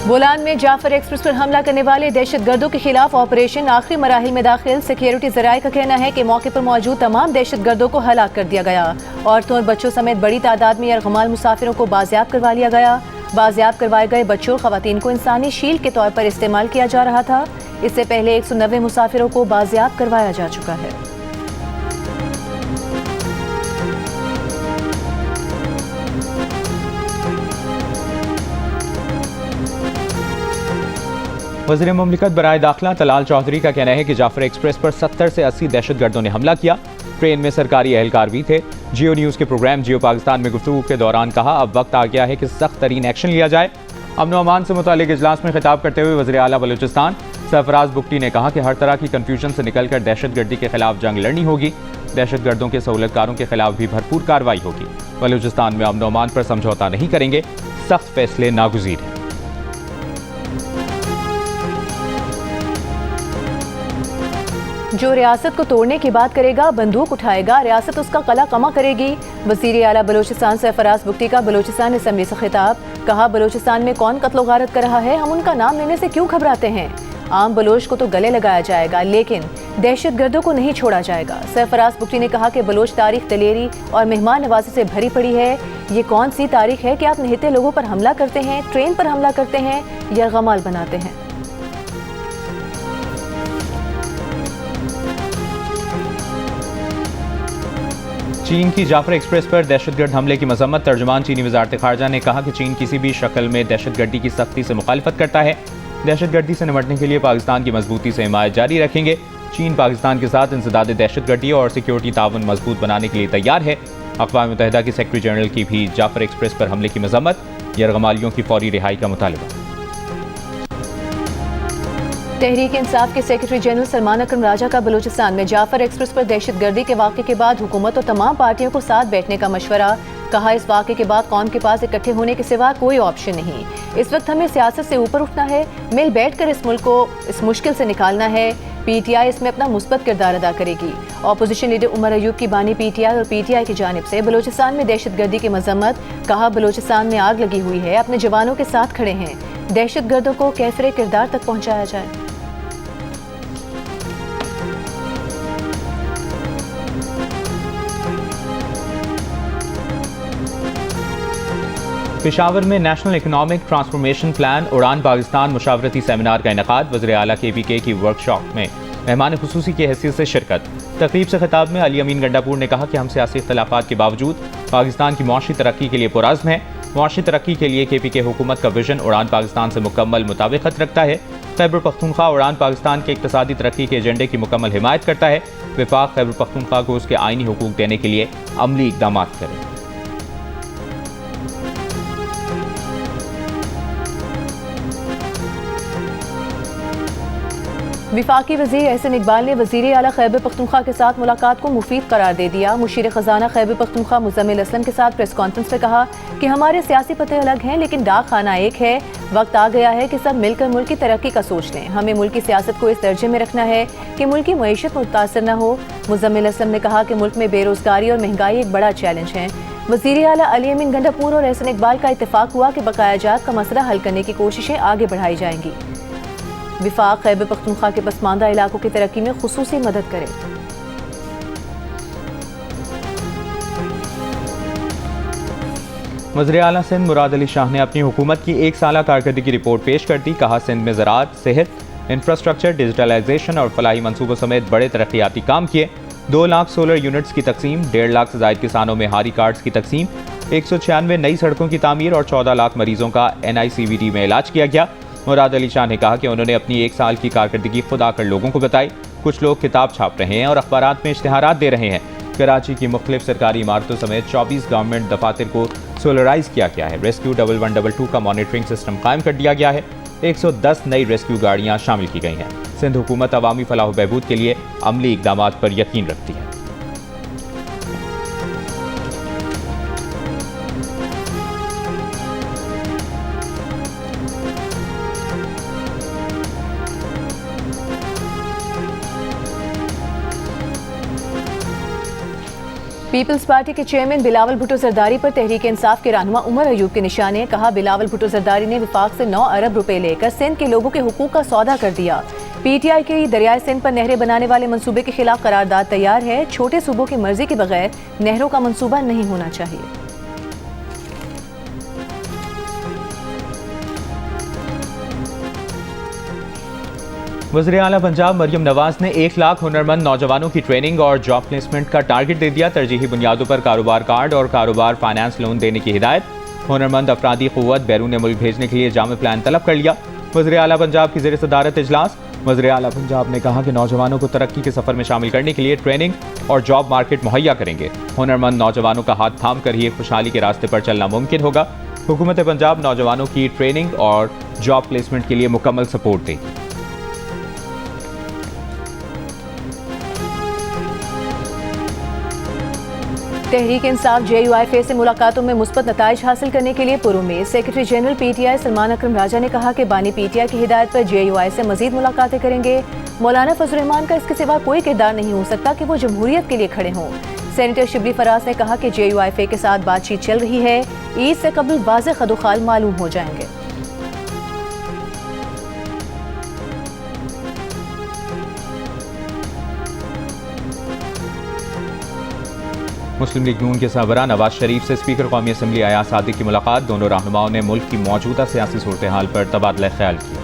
बोलान में जाफर एक्सप्रेस पर हमला करने वाले दहशतगर्दों के खिलाफ ऑपरेशन आखिरी मराहिल में दाखिल। सिक्योरिटी जराये का कहना है कि मौके पर मौजूद तमाम दहशतगर्दों को हलाक कर दिया गया। औरतों और बच्चों समेत बड़ी तादाद में यरगमाल मुसाफिरों को बाजियाब करवा लिया गया। बाजियाब करवाए गए बच्चों और खवातीन को इंसानी शील्ड के तौर पर इस्तेमाल किया जा रहा था। इससे पहले 190 मुसाफिरों को बाजियाब करवाया जा चुका है। वज़ीर मुमलिकत बराए दाखिला तलाल चौधरी का कहना है कि जाफर एक्सप्रेस पर 70 से 80 दहशतगर्दों ने हमला किया। ट्रेन में सरकारी एहलकार भी थे। जियो न्यूज़ के प्रोग्राम जियो पाकिस्तान में गुफ्तगू के दौरान कहा, अब वक्त आ गया है कि सख्त तरीन एक्शन लिया जाए। अमन व अमान से मुतालिक इजलास में खिताब करते हुए वज़ीर आला बलूचिस्तान सरफराज बुगटी ने कहा कि हर तरह की कन्फ्यूजन से निकलकर दहशतगर्दी के खिलाफ जंग लड़नी होगी। दहशतगर्दों के सहूलतकारों के खिलाफ भी भरपूर कार्रवाई होगी। बलूचिस्तान में अमन व अमान पर समझौता नहीं करेंगे, सख्त फैसले नागुज़ीर हैं। जो रियासत को तोड़ने की बात करेगा, बंदूक उठाएगा, रियासत उसका कला कमा करेगी। वज़ीर आला बलूचिस्तान सरफराज बुगटी का बलूचिस्तान असम्बली से खिताब। कहा, बलूचिस्तान में कौन कत्ल गारत कर रहा है, हम उनका नाम लेने से क्यों घबराते हैं। आम बलोच को तो गले लगाया जाएगा, लेकिन दहशतगर्दों को नहीं छोड़ा जाएगा। सरफराज बुगटी ने कहा कि बलोच तारीख दलेरी और मेहमान नवाजी से भरी पड़ी है। ये कौन सी तारीख है कि आप निहत्ते लोगों पर हमला करते हैं, ट्रेन पर हमला करते हैं, यरगमाल बनाते हैं। चीन की जाफर एक्सप्रेस पर दहशतगर्द हमले की मजम्मत। तर्जुमान चीनी वजारत खारजा ने कहा कि चीन किसी भी शक्ल में दहशतगर्दी की सख्ती से मुखालफत करता है। दहशतगर्दी से निपटने के लिए पाकिस्तान की मजबूती से हिमायत जारी रखेंगे। चीन पाकिस्तान के साथ इंसदाद दहशतगर्दी और सिक्योरिटी ताउन मजबूत बनाने के लिए तैयार है। अक़वाम मुत्तहिदा के सेक्रेटरी जनरल की भी जाफर एक्सप्रेस पर हमले की मजम्मत। यरगमालियों की फौरी रिहाई का मुतालबा। तहरीक इंसाफ के सेक्रेटरी जनरल सलमान अकरम राजा का बलूचिस्तान में जाफर एक्सप्रेस पर दहशतगर्दी के वाक़े के बाद हुकूमत और तमाम पार्टियों को साथ बैठने का मशवरा। कहा, इस वाक़े के बाद कौम के पास इकट्ठे होने के सिवा कोई ऑप्शन नहीं। इस वक्त हमें सियासत से ऊपर उठना है, मिल बैठ कर इस मुल्क को इस मुश्किल से निकालना है। PTI इसमें अपना मुस्बत किरदार अदा करेगी। अपोजिशन लीडर उमर अयूब की बानी PTI और PTI की जानिब से बलूचिस्तान में दहशतगर्दी की मजम्मत। कहा, बलूचिस्तान में आग लगी हुई है, अपने जवानों के साथ खड़े हैं, दहशतगर्दों को कैफरे किरदार तक पहुँचाया जाए। पेशावर में नेशनल इकनॉमिक ट्रांसफॉर्मेशन प्लान उड़ान पाकिस्तान मुशावरती सेमिनार का इनेकाद। वज़ीर आला KPK की वर्कशॉप में मेहमान खुसूसी की हैसियत से शिरकत। तकरीब से खिताब में अली अमीन गंडापुर ने कहा कि हम सियासी इख्तलाफात के बावजूद पाकिस्तान की मुआशी तरक्की के लिए पुरअज़्म है। मुआशी तरक्की के लिए KPK हुकूमत का विजन उड़ान पाकिस्तान से मुकम्मल मुताबिकत रखता है। खैबर पख्तूनख्वा उड़ान पाकिस्तान के इक़्तिसादी तरक्की के एजेंडे की मुकम्मल हिमायत करता है। वफाक खैबर पख्तूनख्वा को उसके आइनी हुकूक देने के लिए अमली इक़दाम करे। विफाकी वज़ीर एहसन इकबाल ने वज़ीर आला खैबर पख्तूनख्वा के साथ मुलाकात को मुफीद करार दे दिया। मुशीर ख़जाना खैबर पख्तूनख्वा मुज़म्मिल असलम के साथ प्रेस कॉन्फ्रेंस में कहा कि हमारे सियासी पते अलग हैं, लेकिन डाक खाना एक है। वक्त आ गया है कि सब मिलकर मुल्क की तरक्की का सोच लें। हमें मुल्क की सियासत को इस दर्जे में रखना है कि मुल्क की मईशत मुतासर न हो। मुज़म्मिल असलम ने कहा कि मुल्क में बेरोज़गारी और महंगाई एक बड़ा चैलेंज है। वज़ीर आला अली अमीन गंडापुर और एहसन इकबाल का इत्तेफाक हुआ कि बकाया जात का मसला हल करने की कोशिशें आगे बढ़ाई जाएंगी। विफाक खैबर पख्तूनख्वा के पसमानदा इलाकों की तरक्की में खुसूसी मदद करे। वज़ीर आला सिंध मुराद अली शाह ने अपनी हुकूमत की एक साला कारकर्दगी की रिपोर्ट पेश कर दी। कहा, सिंध में ज़राअत, सेहत, इंफ्रास्ट्रक्चर, डिजिटलाइजेशन और फलाही मनसूबों समेत बड़े तरक्याती काम किए। 2 लाख सोलर यूनिट्स की तकसीम, 1.5 लाख से ज़ायद किसानों में हारी कार्ड्स की तकसीम, 196 नई सड़कों की तामीर और 14 लाख मरीजों का NICVD में इलाज किया गया। मुराद अली शाह ने कहा कि उन्होंने अपनी एक साल की कारकर्दगी खुद आकर लोगों को बताई। कुछ लोग किताब छाप रहे हैं और अखबारात में इश्तिहारात दे रहे हैं। कराची की मुख्तलिफ सरकारी इमारतों समेत 24 गवर्नमेंट दफातर को सोलराइज किया गया है। रेस्क्यू 1122 का मॉनिटरिंग सिस्टम कायम कर दिया गया है। 110 नई रेस्क्यू गाड़ियाँ शामिल की गई हैं। सिंध हुकूमत अवामी फलाह बहबूद के लिए अमली इक़दामात पर यकीन रखती है। पीपल्स पार्टी के चेयरमैन बिलावल भुट्टो जरदारी पर तहरीक इंसाफ के रहनुमा उमर अयूब के निशाने। कहा, बिलावल भुट्टो जरदारी ने विफाक से 9 अरब रुपए लेकर सिंध के लोगों के हुकूक का सौदा कर दिया। पीटीआई की दरियाए सिंध पर नहरें बनाने वाले मंसूबे के खिलाफ करारदाद तैयार है। छोटे सूबों की मर्जी के बगैर नहरों का मंसूबा नहीं होना चाहिए। वज़ीर आला पंजाब मरियम नवाज ने 1 लाख हुनरमंद नौजवानों की ट्रेनिंग और जॉब प्लेसमेंट का टारगेट दे दिया। तरजीही बुनियादों पर कारोबार कार्ड और कारोबार फाइनेंस लोन देने की हिदायत। हुनरमंद अफरादी क़ुव्वत बैरून मुल्क भेजने के लिए जामे प्लान तलब कर लिया। वज़ीर आला पंजाब की ज़ेर सदारत इजलास। वज़ीर आला पंजाब ने कहा कि नौजवानों को तरक्की के सफ़र में शामिल करने के लिए ट्रेनिंग और जॉब मार्केट मुहैया करेंगे। हुनरमंद नौजवानों का हाथ थाम कर ही खुशहाली के रास्ते पर चलना मुमकिन होगा। हुकूमत पंजाब नौजवानों की ट्रेनिंग और जॉब प्लेसमेंट के लिए मुकम्मल सपोर्ट देगी। तहरीक इंसाफ JUIF से मुलाकातों में मुस्बत नताइज हासिल करने के लिए पुरुमेद। सेक्रेटरी जनरल PTI सलमान अकरम राजा ने कहा कि बानी PTI की हिदायत पर JUI से मजीद मुलाकातें करेंगे। मौलाना फजल रहमान का इसके सिवा कोई किरदार नहीं हो सकता कि वो जमहूरियत के लिए खड़े हों। सेनेटर शिबली फराज ने कहा कि JUIF के साथ बातचीत चल रही है। ईद से कबल वाज़ेह खदोखाल मालूम हो जाएंगे। मुस्लिम लीग नून के सरबराह नवाज शरीफ से स्पीकर कौमी असम्बली अयाज सादिक की मुलाकात। दोनों रहनुमाओं ने मुल्क की मौजूदा सियासी सूरत हाल पर तबादला ख्याल किया।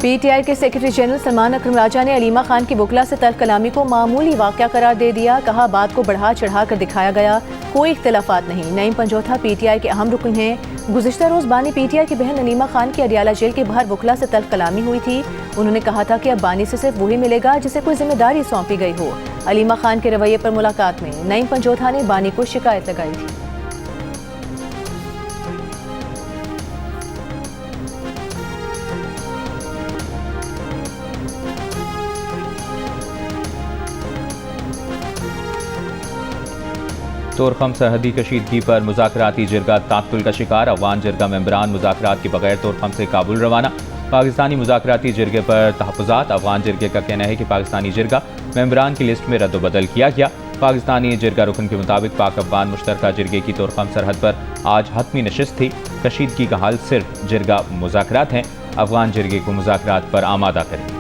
PTI के सेक्रेटरी जनरल सलमान अकरम राजा ने अलीमा खान की वकला से तल्ख कलामी को मामूली वाक़या करार दे दिया। कहा, बात को बढ़ा चढ़ा कर दिखाया गया, कोई इख्तिलाफात नहीं। नईम पंजोथा PTI के अहम रुकन हैं। गुज़िश्ता रोज़ बानी PTI की बहन अलीमा खान की अडियाला जेल के बाहर वकला से तल्ख कलामी हुई थी। उन्होंने कहा था कि अब बानी से सिर्फ वही मिलेगा जिसे कोई जिम्मेदारी सौंपी गई हो। अलीमा खान के रवैये पर मुलाकात में नईम पंजोथा ने बानी को शिकायत लगाई थी। तोरखम सरहदी कशीदगी पर मुज़ाकराती जिरगा ताक़तुल का शिकार। अफगान जिरगा मेंबरान मुज़ाकरात के बगैर तोरखम से काबुल रवाना। पाकिस्तानी मुज़ाकराती जिरगे पर तहफ़्फ़ुज़ात। अफगान जिरगे का कहना है कि पाकिस्तानी जिरगा मेंबरान की लिस्ट में रद्द-बदल किया गया। पाकिस्तानी जिरगा रुकन के मुताबिक पाक अफगान मुश्तरका जिरगे की तोरखम सरहद पर आज हतमी नशिस्त थी। कशीदगी का हाल सिर्फ जिरगा मुज़ाकरात हैं। अफगान जिरगे को मुज़ाकरात पर आमादा करेंगे।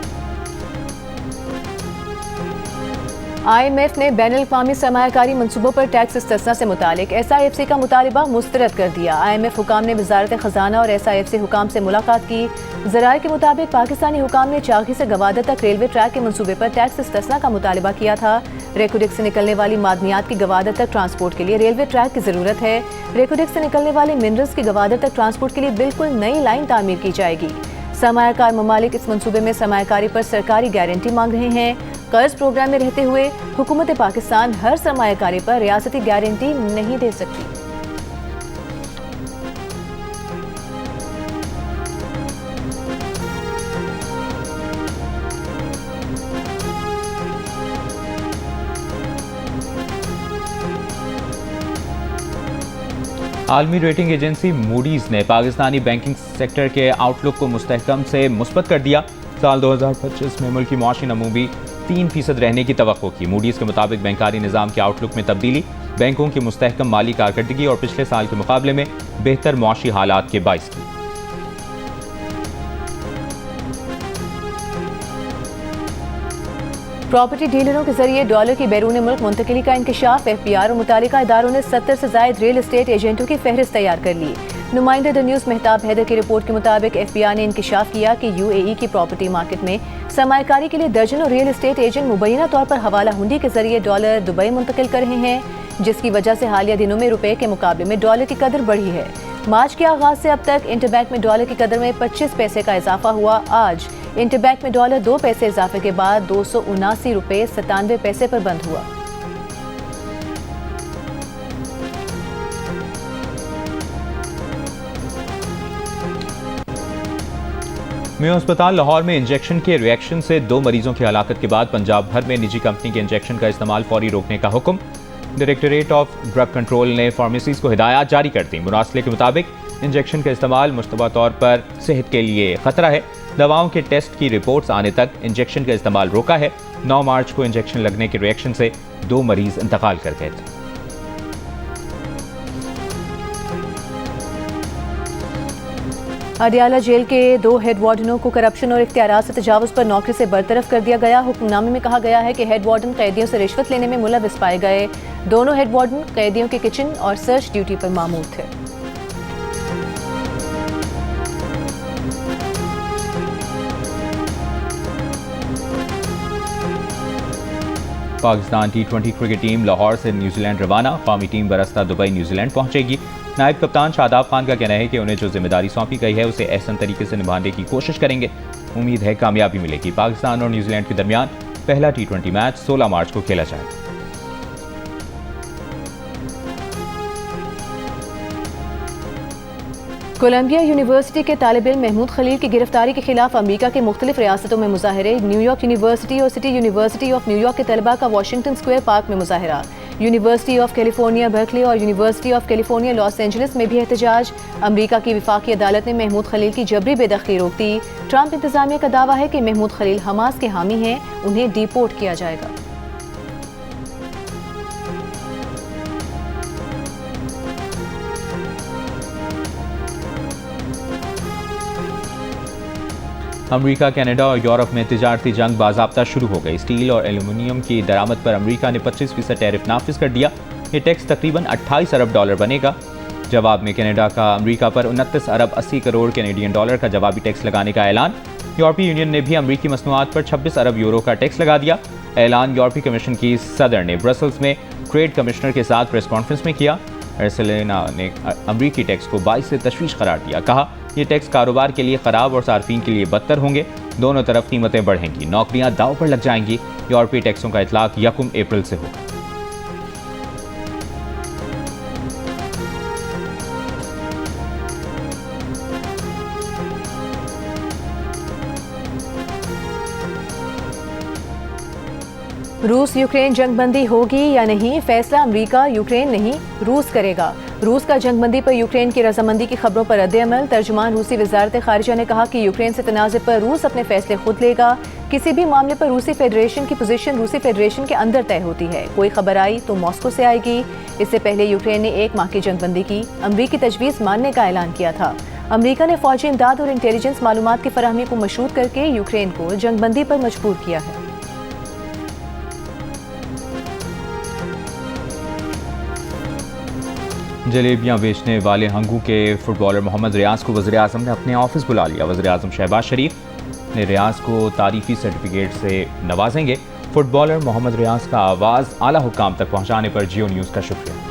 IMF ने बैनुल-अक़वामी सरमायाकारी मनसूबों पर टैक्स इस्तिस्ना से मुतालिक SIFC का मुतालबा मुस्तरद कर दिया। IMF हुकाम ने वज़ारत ख़जाना और SIFC हुकाम से मुलाकात की। ज़राए के मुताबिक पाकिस्तानी हुकाम ने चागी से गवादर तक रेलवे ट्रैक के मनसूबे पर टैक्स इस्तिस्ना का मुतालबा किया था। रेकोडिक से निकलने वाली मादनियात की गवादर तक ट्रांसपोर्ट के लिए रेलवे ट्रैक की ज़रूरत है। रेकोडिक से निकलने वाले मिनरल्स की गवादर तक ट्रांसपोर्ट के लिए बिल्कुल नई लाइन तामीर की जाएगी। सरमायाकार ममालिक इस मनसूबे में सरमायाकारी पर सरकारी गारंटी मांग रहे हैं। कर्ज प्रोग्राम में रहते हुए हुकूमत पाकिस्तान हर सरमायाकारी पर रियासती गारंटी नहीं दे सकती। आलमी रेटिंग एजेंसी मूडीज़ ने पाकिस्तानी बैंकिंग सेक्टर के आउटलुक को मुस्तहकम से मुस्बत कर दिया। साल 2025 में मुल्क की मुआशी नमू भी 3% रहने की तवक्को की। मूडीज़ के मुताबिक बैंकारी निज़ाम के आउटलुक में तब्दीली बैंकों की मुस्तहकम माली कारकर्दगी और पिछले साल के मुकाबले में बेहतर मुआशी हालात के बाइस की। प्रॉपर्टी डीलरों के जरिए डॉलर की बैरून मुल्क मुंतकिली का इंकशाफ। FBI और मुतालिका इदारों ने 70 से ज़ायद रियल एस्टेट एजेंटों की फहरिस्त तैयार कर ली। नुमाइंदा द न्यूज़ मेहताब हैदर की रिपोर्ट के मुताबिक FBI ने इंकशाफ किया कि UAE की प्रॉपर्टी मार्केट में सरमायाकारी के लिए दर्जनों रियल एस्टेट एजेंट मुबैना तौर पर हवाला हुंडी के जरिए डॉलर दुबई मुंतकिल कर रहे हैं, जिसकी वजह से हालिया दिनों में रुपए के मुकाबले में डॉलर की कदर बढ़ी है। मार्च के आगाज से अब तक इंटरबैंक में डॉलर की कदर में 25 पैसे का इजाफा हुआ। आज इंटरबैंक में डॉलर 2 पैसे इजाफे के बाद 279 रुपए 97 पैसे पर बंद हुआ। मेयो अस्पताल लाहौर में इंजेक्शन के रिएक्शन से 2 मरीजों की हलाकत के बाद पंजाब भर में निजी कंपनी के इंजेक्शन का इस्तेमाल फौरी रोकने का हुक्म। डायरेक्टरेट ऑफ ड्रग कंट्रोल ने फार्मेसीज को हिदायत जारी कर दी। मुरासले के मुताबिक इंजेक्शन का इस्तेमाल मुश्तबा तौर पर सेहत के लिए खतरा है। दवाओं के टेस्ट की रिपोर्ट्स आने तक इंजेक्शन का इस्तेमाल रोका है। 9 मार्च को इंजेक्शन लगने के रिएक्शन से 2 मरीज इंतकाल कर गए थे। अडियाला जेल के 2 हेड वार्डनों को करप्शन और इख्तियारात से तजावुज़ पर नौकरी से बरतरफ कर दिया गया। हुक्मनामे में कहा गया है कि हेड वार्डन कैदियों से रिश्वत लेने में मुलविस पाए गए। दोनों हेड वार्डन कैदियों के किचन और सर्च ड्यूटी पर मामूर थे। Pakistan T20 cricket team Lahore से न्यूजीलैंड रवाना। कौमी टीम बरस्ता दुबई न्यूजीलैंड पहुंचेगी। नायब कप्तान शादाब खान का कहना है कि उन्हें जो जिम्मेदारी सौंपी गई है उसे एहसन तरीके से निभाने की कोशिश करेंगे। उम्मीद है कामयाबी मिलेगी। पाकिस्तान और न्यूजीलैंड के दरमियान पहला T20 मैच 16 मार्च को खेला जाएगा। कोलंबिया यूनिवर्सिटी के तालिब इल्म महमूद खलील की गिरफ्तारी के खिलाफ अमेरिका के मुख्तलिफ रियासतों में मुजाहरे। न्यूयॉर्क यूनिवर्सिटी और सिटी यूनिवर्सिटी ऑफ न्यूयॉर्क के तलबा का वाशिंगटन स्क्वायर पार्क में मुजाहरा। यूनिवर्सिटी ऑफ कैलिफोर्निया बर्कले और university of California Los Angeles में भी एहतजाज। अमेरिका की वफाकी अदालत ने महमूद खलील की जबरी बेदखली रोक दी। ट्रंप इंतजामिया का दावा है कि महमूद खलील हमास के हामी हैं, उन्हें डिपोर्ट किया जाएगा। अमेरिका, कनाडा और यूरोप में तिजारती जंग बाज़ाब्ता शुरू हो गई। स्टील और एल्यूमिनियम की दरामद पर अमेरिका ने 25% टैरिफ नाफिज कर दिया। ये टैक्स तकरीबन $28 अरब बनेगा। जवाब में कनाडा का अमेरिका पर 29 अरब 80 करोड़ कैनेडियन डॉलर का जवाबी टैक्स लगाने का ऐलान। यूरोपीय यूनियन ने भी अमेरिकी मसनूआत पर 26 अरब यूरो का टैक्स लगा दिया। ऐलान यूरोपीय कमीशन की सदर ने ब्रसल्स में ट्रेड कमिश्नर के साथ प्रेस कॉन्फ्रेंस में किया। अर्सेलेना ने अमेरिकी टैक्स को बाइस से तशवीश करार दिया। कहा, ये टैक्स कारोबार के लिए ख़राब और सार्फिन के लिए बदतर होंगे। दोनों तरफ कीमतें बढ़ेंगी, नौकरियां दांव पर लग जाएंगी। यूरोपीय टैक्सों का इतलाक 1 अप्रैल से होगा। रूस यूक्रेन जंगबंदी होगी या नहीं, फैसला अमेरिका यूक्रेन नहीं रूस करेगा। रूस का जंगबंदी पर यूक्रेन की रजामंदी की खबरों पर रद्द-ए-अमल। तर्जुमान रूसी वजारत खारिजा ने कहा कि यूक्रेन से तनाज़े पर रूस अपने फैसले खुद लेगा। किसी भी मामले पर रूसी फेडरेशन की पोजीशन रूसी फेडरेशन के अंदर तय होती है। कोई खबर आई तो मॉस्को से आएगी। इससे पहले यूक्रेन ने 1 माह की जंगबंदी की अमरीकी तजवीज़ मानने का ऐलान किया था। अमरीका ने फौजी इमदाद और इंटेलिजेंस मालूमात की फराहमी को मशरूत करके यूक्रेन को जंगबंदी पर मजबूर किया है। जलेबियां बेचने वाले हंगू के फुटबॉलर मोहम्मद रियाज को वज़ीर आज़म ने अपने ऑफिस बुला लिया। वज़ीर आज़म शहबाज शरीफ ने रियाज को तारीफी सर्टिफिकेट से नवाजेंगे। फुटबॉलर मोहम्मद रियाज का आवाज़ आला हुक्काम तक पहुंचाने पर जियो न्यूज़ का शुक्रिया।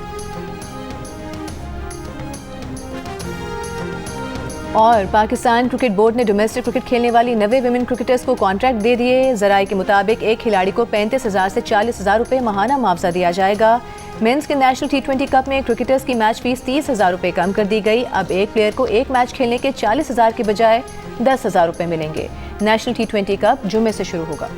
और पाकिस्तान क्रिकेट बोर्ड ने डोमेस्टिक क्रिकेट खेलने वाली 90 विमेन क्रिकेटर्स को कॉन्ट्रैक्ट दे दिए। ज़राए के मुताबिक एक खिलाड़ी को 35,000 से 40,000 रुपये माहाना मुआवजा दिया जाएगा। मेंस के नेशनल T20 कप में क्रिकेटर्स की मैच फीस 30,000 रुपये कम कर दी गई। अब एक प्लेयर को एक मैच खेलने के 40,000 के बजाय 10,000 रुपये मिलेंगे। नेशनल T20 कप जुम्मे से शुरू होगा।